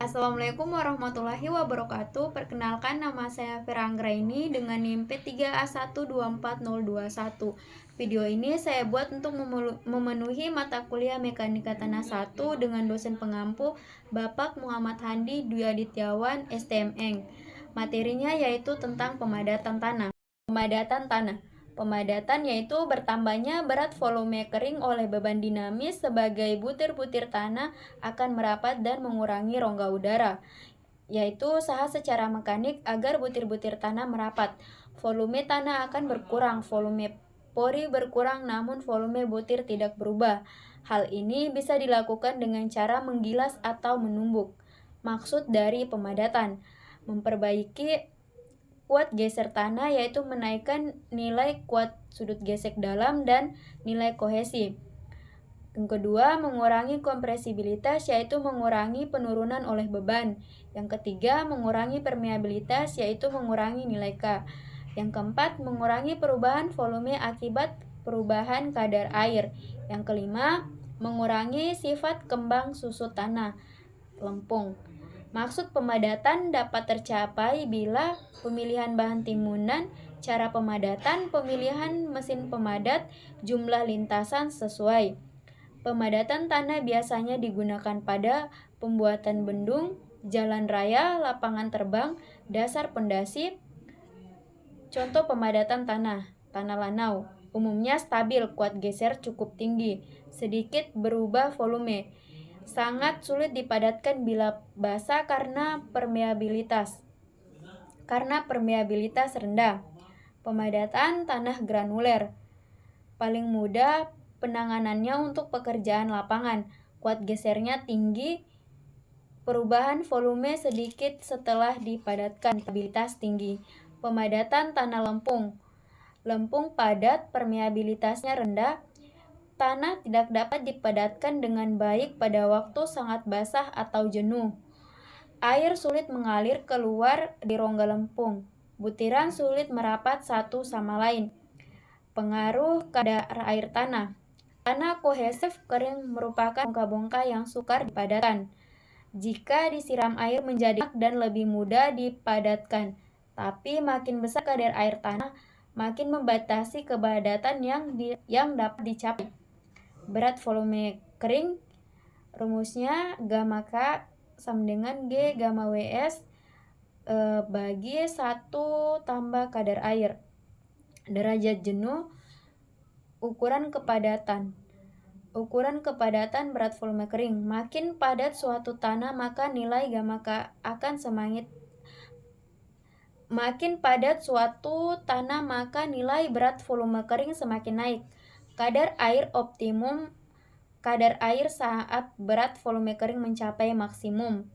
Assalamualaikum warahmatullahi wabarakatuh. Perkenalkan, nama saya Vera Anggraini dengan NIM P3A1240221. Video ini saya buat untuk memenuhi mata kuliah Mekanika Tanah 1 dengan dosen pengampu Bapak Muhammad Handi Dwi Adityawan STMN. Materinya yaitu tentang pemadatan tanah. Pemadatan yaitu bertambahnya berat volume kering oleh beban dinamis sebagai butir-butir tanah akan merapat dan mengurangi rongga udara, yaitu usaha secara mekanik agar butir-butir tanah merapat. Volume tanah akan berkurang, volume pori berkurang, namun volume butir tidak berubah. Hal ini bisa dilakukan dengan cara menggilas atau menumbuk. Maksud dari pemadatan: memperbaiki kuat geser tanah, yaitu menaikkan nilai kuat sudut gesek dalam dan nilai kohesi. Yang kedua, mengurangi kompresibilitas, yaitu mengurangi penurunan oleh beban. Yang ketiga, mengurangi permeabilitas, yaitu mengurangi nilai K. Yang keempat, mengurangi perubahan volume akibat perubahan kadar air. Yang kelima, mengurangi sifat kembang susut tanah, lempung. Maksud pemadatan dapat tercapai bila pemilihan bahan timunan, cara pemadatan, pemilihan mesin pemadat, jumlah lintasan sesuai. Pemadatan tanah biasanya digunakan pada pembuatan bendung, jalan raya, lapangan terbang, dasar pondasi. Contoh pemadatan tanah lanau. Umumnya stabil, kuat geser cukup tinggi, sedikit berubah volume. Sangat sulit dipadatkan bila basah karena permeabilitas rendah. Pemadatan tanah granuler. Paling mudah penanganannya untuk pekerjaan lapangan. Kuat gesernya tinggi, perubahan volume sedikit setelah dipadatkan, stabilitas tinggi. Pemadatan tanah lempung. Lempung padat, permeabilitasnya rendah. Tanah tidak dapat dipadatkan dengan baik pada waktu sangat basah atau jenuh. Air sulit mengalir keluar di rongga lempung. Butiran sulit merapat satu sama lain. Pengaruh kadar air tanah. Tanah kohesif kering merupakan bongkah-bongkah yang sukar dipadatkan. Jika disiram air menjadi dan lebih mudah dipadatkan. Tapi makin besar kadar air tanah, makin membatasi kepadatan yang dapat dicapai. Berat volume kering, rumusnya gamma K sama dengan G gamma WS bagi 1 tambah kadar air. Derajat jenuh, ukuran kepadatan berat volume kering. Makin padat suatu tanah, maka nilai gamma K akan maka nilai berat volume kering semakin naik. Kadar air saat berat volume kering mencapai maksimum.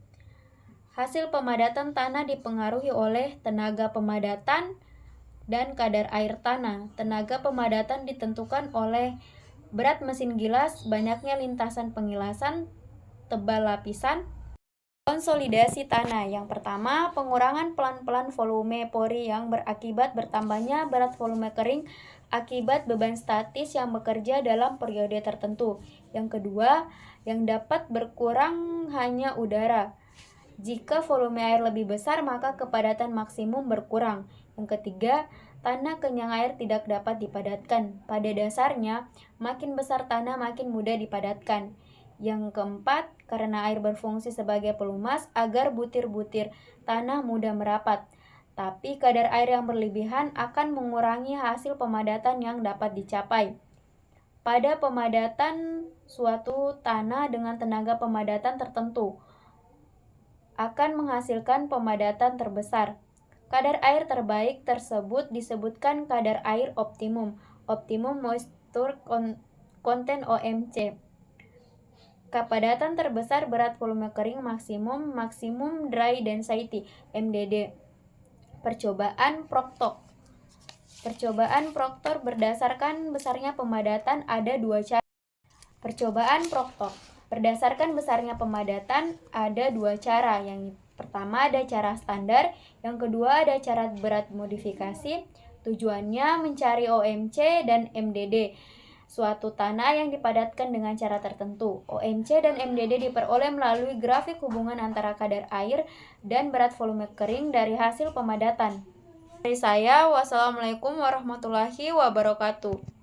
Hasil pemadatan tanah dipengaruhi oleh tenaga pemadatan dan kadar air tanah. Tenaga pemadatan ditentukan oleh berat mesin gilas, banyaknya lintasan pengilasan, tebal lapisan. Konsolidasi tanah. Yang pertama, pengurangan pelan-pelan volume pori yang berakibat bertambahnya berat volume kering akibat beban statis yang bekerja dalam periode tertentu. Yang kedua, yang dapat berkurang hanya udara. Jika volume air lebih besar, maka kepadatan maksimum berkurang. Yang ketiga, tanah kenyang air tidak dapat dipadatkan. Pada dasarnya, makin besar tanah makin mudah dipadatkan. Yang keempat, karena air berfungsi sebagai pelumas agar butir-butir tanah mudah merapat. Tapi kadar air yang berlebihan akan mengurangi hasil pemadatan yang dapat dicapai. Pada pemadatan suatu tanah dengan tenaga pemadatan tertentu akan menghasilkan pemadatan terbesar. Kadar air terbaik tersebut disebutkan kadar air optimum moisture content OMC. Kepadatan terbesar berat volume kering maksimum dry density MDD. Percobaan Proctor berdasarkan besarnya pemadatan ada dua cara. Berdasarkan besarnya pemadatan ada dua cara. Yang pertama ada cara standar, yang kedua ada cara berat modifikasi. Tujuannya mencari OMC dan MDD. suatu tanah yang dipadatkan dengan cara tertentu. OMC dan MDD diperoleh melalui grafik hubungan antara kadar air dan berat volume kering dari hasil pemadatan. Dari saya, wassalamualaikum warahmatullahi wabarakatuh.